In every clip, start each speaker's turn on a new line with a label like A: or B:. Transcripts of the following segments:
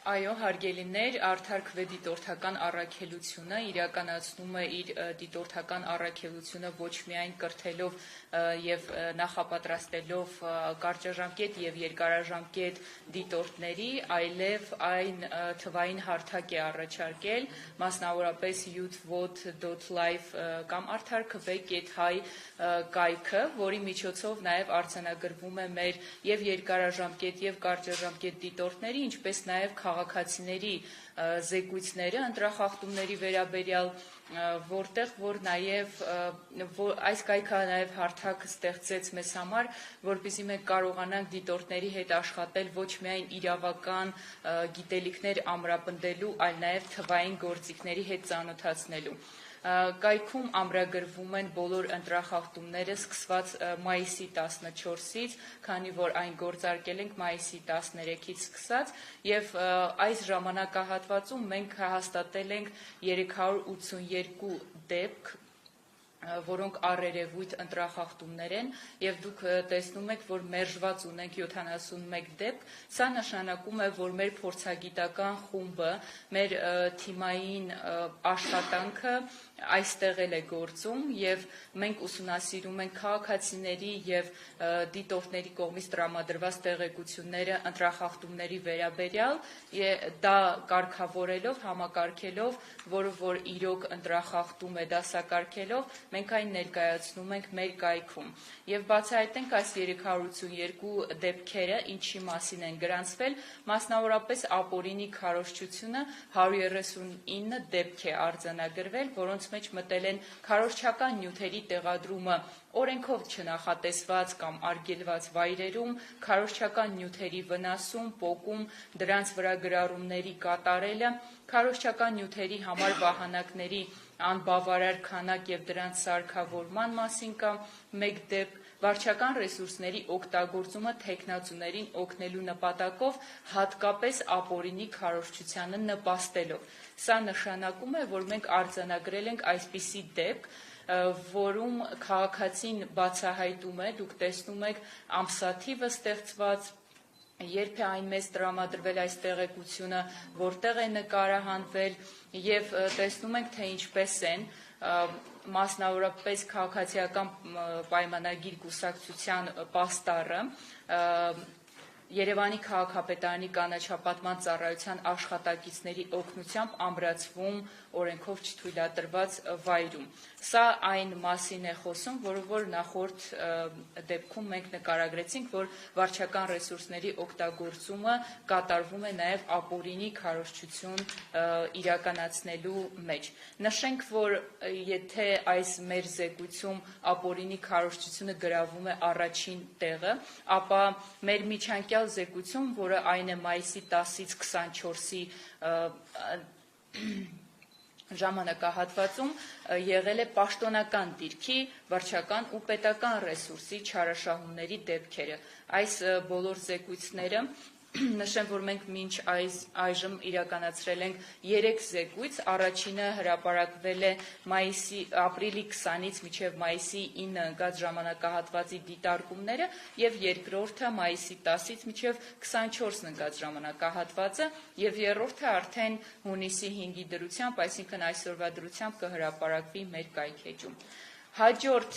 A: Այո, հարգելիներ, արդար քվեդիտորդական առաքելությունը իրականացնում է իր դիտորդական առաքելությունը ոչ միայն կրթելով եւ նախապատրաստելով կարճաժամկետ եւ երկարաժամկետ դիտորդների, այլև այն թվային հարթակ է առաջարկել, մասնավորապես youthvote.live կամ արդարքվ.hi կայքը, որի միջոցով նաեւ արձանագրվում է մեր եւ երկարաժամկետ եւ կարճաժամկետ դիտորդների, ինչպես նաեւ քաղաքացիների զեկույցները ընտրախախտումների վերաբերյալ, որտեղ որ նաև այս կայքը նաև հարթակ ստեղծեց մեզ համար, որպեսզի մենք կարողանանք դիտորդների հետ աշխատել ոչ միայն իրավական գիտելիքներ ամրապնդելու, այլ նաև թվային գործիքների հետ ծանոթացնելու։ Կայքում ամրագրվում են բոլոր ընտրախախտումները սկսված մայիսի 14-ից, քանի որ այն գործարկել ենք մայիսի 13-ից սկսած, եւ այս ժամանակահատվածում մենք հաստատել ենք 382 դեպք, որոնք առերևույթ ընտրախախտումներ են, եւ դուք տեսնում եք, որ մերժված ունենք 71 դեպք, սա նշանակում է, որ մեր փորձագիտական խումբը, մեր թիմային աշխատանքը այստեղ է գործում եւ մենք ուսումնասիրում ենք քաղաքացիների եւ դիտորդների կողմից տրամադրված տեղեկությունները ընտրախախտումների վերաբերյալ, դա կարգավորելով, համակարգելով, որը որ իրոք ընտրախախտում է դասակարգելով, մենք այն ներկայացնում ենք մեր կայքում եւ բացահայտենք այս 382 դեպքերը, ինչի մասին են գրանցվել, մասնավորապես ապօրինի քարոզչությունը 139 դեպք է արձանագրվել, որոնց մեջ մտել են քարոզչական նյութերի տեղադրումը օրենքով չնախատեսված կամ արգելված վայրերում, քարոզչական նյութերի վնասում, պոկում, դրանց վրա գրառումների կատարելը, քարոզչական նյութերի համար վահանակների անբավարար քանակ եւ դրանց սարքավորման մասին կամ մեկ դեպք, վարչական ռեսուրսների օգտագործումը թեկնածուներին օգնելու նպատակով, հատկապես ապօրինի քարոզչությանը նպաստելով։ Սա նշանակում է, որ մենք արձանագրել ենք այսպիսի դեպք, որում քաղաքացին բացահայտում է, դուք տեսնում եք ամսաթիվը ստեղծված, երբ է այն մեզ տրամադրվել այս տեղեկությունը, որտեղ է նկարահանվել եւ տեսնում ենք, թե ինչպես են մասնավորապես քաղաքացիական պայմանագիր կուսակցության պաստառը Երևանի քաղաքապետարանի կանաչապատման ծառայության աշխատակիցների օգնությամբ ամրացվում օրենքով չթույլատրված վայրում։ Սա այն մասին է խոսում, որը որ նախորդ դեպքում մենք նկարագրեցինք, որ վարչական ռեսուրսների օգտագործումը կատարվում է նաև ապօրինի քարոզչություն իրականացնելու մեջ։ Նշենք, որ եթե այս մեր զեկույցում ապօրինի քարոզչությունը գրավում է առաջին տեղը, ապա մեր միջանկյալ զեկույցում, որը այն է մայիսի 10-ից 24-ի ժամանակահատվածում եղել է պաշտոնական դիրքի, վարչական ու պետական ռեսուրսի չարաշահումների դեպքերը։ Այս բոլոր զեկույցները նշեմ, որ մենք մինչ այժմ իրականացրել ենք 3 զեկույց, առաջինը հրապարակվել է ապրիլի 20-ից մինչև մայիսի 9-ը ընկած ժամանակահատվածի դիտարկումները եւ երկրորդը մայիսի 10-ից մինչև 24-ն ընկած ժամանակահատվածը եւ երրորդը արդեն հունիսի 5-ի դրությամբ, այսինքն այսօրվա դրությամբ կհրապարակվի մեր կայքեջում։ Հաջորդ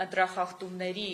A: ընտրախախտումների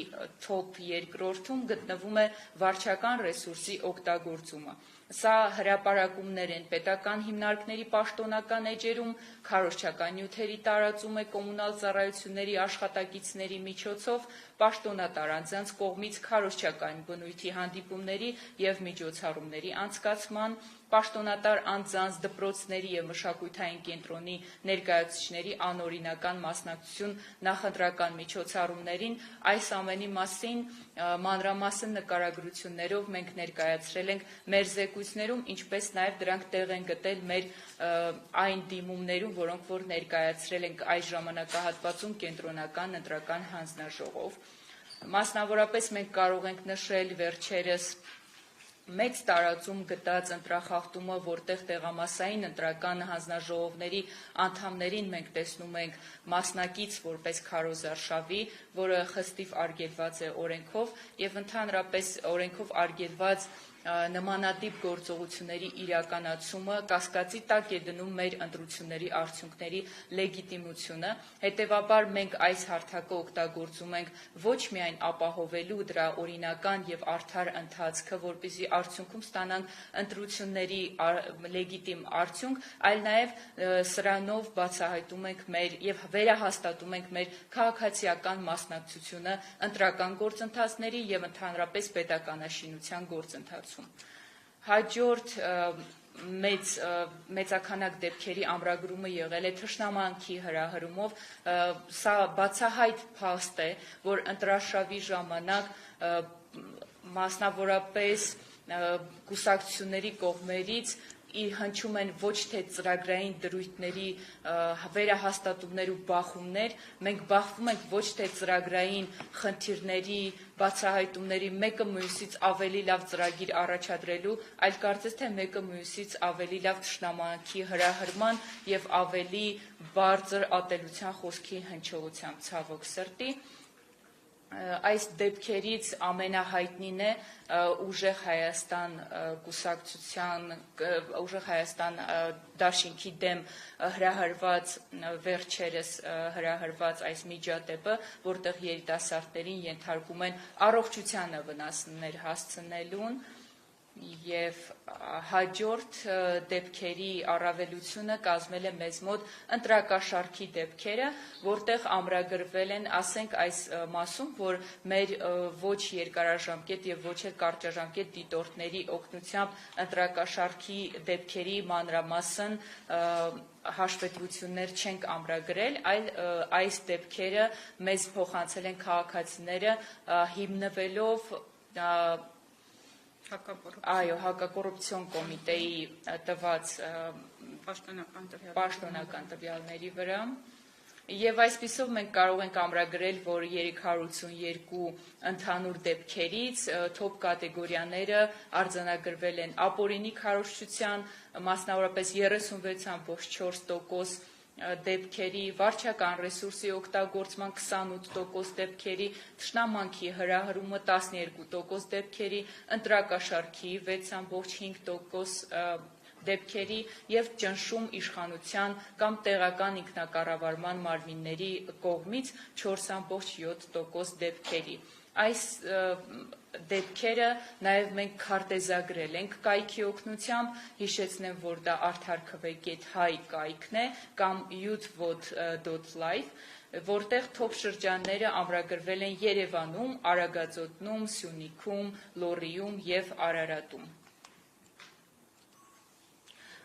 A: թոփ երկրորդում գտնվում է վարչական ռեսուրսի օգտագործումը։ Սա հրապարակումներ են պետական հիմնարկների պաշտոնական էջերում, քարոզչական նյութերի տարածում է կոմունալ ծառայությունների աշխատակիցների միջոցով, պաշտոնատար անձանց կողմից քարոզչական բնույթի հանդիպումների եւ միջոցառումների անցկացման, պաշտոնատար անձանց դպրոցների եւ մշակութային կենտրոնի ներկայացուցիչների անօրինական մասնակցություն նախընտրական միջոցառումներին, այս ամենի մասին մանրամասն նկարագրություններով մենք ներկայացրել ենք մեր զեկույցներում, ինչպես նաեւ դրանք տեղ են գտել մեր այն դիմումներում, որոնք որ ներկայացրել ենք այս ժամանակահատվածում կենտրոնական ընտրական հանձնաժողով։ Մասնավորապես մենք կարող ենք նշել վերջերս մեծ տարածում գտած ընտրախախտումը, որտեղ տեղամասային ընտրական հանձնաժողովների անդամներին մենք տեսնում ենք մասնակից որպես քարոզարշավի, որը խստիվ արգելված է օրենքով եւ ընդհանրապես օրենքով արգելված նմանատիպ գործողությունների իրականացումը կասկածի տակ է դնում մեր ընտրությունների արդյունքների լեգիտիմությունը, հետևաբար մենք այս հարթակը օգտագործում ենք ոչ միայն ապահովելու դրա օրինական եւ արդար ընթացքը, որպեսզի արդյունքում ստանանք ընտրությունների լեգիտիմ արդյունք, այլ նաեւ սրանով բացահայտում ենք մեր եւ վերահաստատում ենք մեր քաղաքացիական մասնակցությունը ընտրական գործընթացների եւ ընդհանրապես պետականաշինության գործընթացում։ Հաջորդ մեծաքանակ դեպքերի ամրագրումը եղել է թշնամանքի հրահրումով, սա բացահայտ փաստ է, որ ընտրարշավի ժամանակ մասնավորապես կուսակցությունների կողմերից հնչում են ոչ թե ծրագրային դրույթների վերահաստատումներ ու բախումներ, մենք բախվում ենք ոչ թե ծրագրային խնդիրների բացահայտումների մեկը մյուսից ավելի լավ ծրագիր առաջադրելու, այլ կարծես թե մեկը մյուսից ավելի լավ թշնամանքի հրահրման եւ ավելի բարձր ատելության խոսքի հնչողությամբ, ցավոք սրտի։ Այս դեպքերից ամենահայտնին է Ուժեղ Հայաստան կուսակցության, Ուժեղ Հայաստան դաշինքի դեմ հրահրված վերջերս հրահրված այս միջադեպը, որտեղ երիտասարդներին ենթարկում են առողջությանը վնասներ հասցնելուն, եւ հաջորդ դեպքերի առավելությունը կազմել է մեզ մոտ ընտրակաշարքի դեպքերը, որտեղ ամրագրվել են, ասենք այս մասում, որ մեր ոչ երկարաժամկետ եւ ոչ էլ կարճաժամկետ դիտորդների օգնությամբ ընտրակաշարքի դեպքերի մանրամասն հաշվետվություններ չենք ամրագրել, այլ այս դեպքերը մեզ փոխանցել են քաղաքացիները հիմնվելով հակակոռուպցիոն կոմիտեի տված պաշտոնական տվյալների վրա։ Եվ այսպիսով մենք կարող ենք ամրագրել, որ 382 ընդհանուր դեպքերից թոփ կատեգորիաները արձանագրվել են ապօրինի քարոզչության, մասնավորապես 36.4% դեպքերի, վարչական ռեսուրսի օգտագործման 28% դեպքերի, թշնամանքի հրահրումը 12% դեպքերի, ընտրակաշարքի 6.5% դեպքերի եւ ճնշում իշխանության կամ տեղական ինքնակառավարման մարմինների կողմից 4.7% դեպքերի։ Այս դեպքերը նաև մենք քարտեզագրել ենք կայքի օգնությամբ, հիշեցնեմ, որ դա արդարքվե.հայ կայքն է կամ youth.live, որտեղ թոփ շրջանները ամրագրվել են Երևանում, Արագածոտնում, Սյունիքում, Լոռիում եւ Արարատում։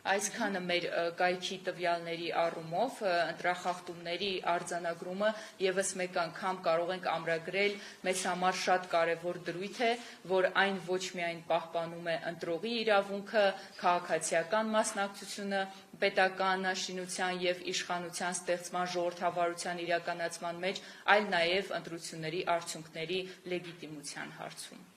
A: Այսքանը մեր կայքի տվյալների առումով ընտրախախտումների արձանագրումը եւս մեկ անգամ կարող ենք ամրագրել մեզ համար շատ կարեւոր դրույթ է, որ այն ոչ միայն պահպանում է ընտրողի իրավունքը, քաղաքացիական մասնակցությունը, պետականաշինության եւ իշխանության ստեղծման ժողովրդավարության իրականացման մեջ, այլ նաեւ ընտրությունների արդյունքների լեգիտիմության հարցում։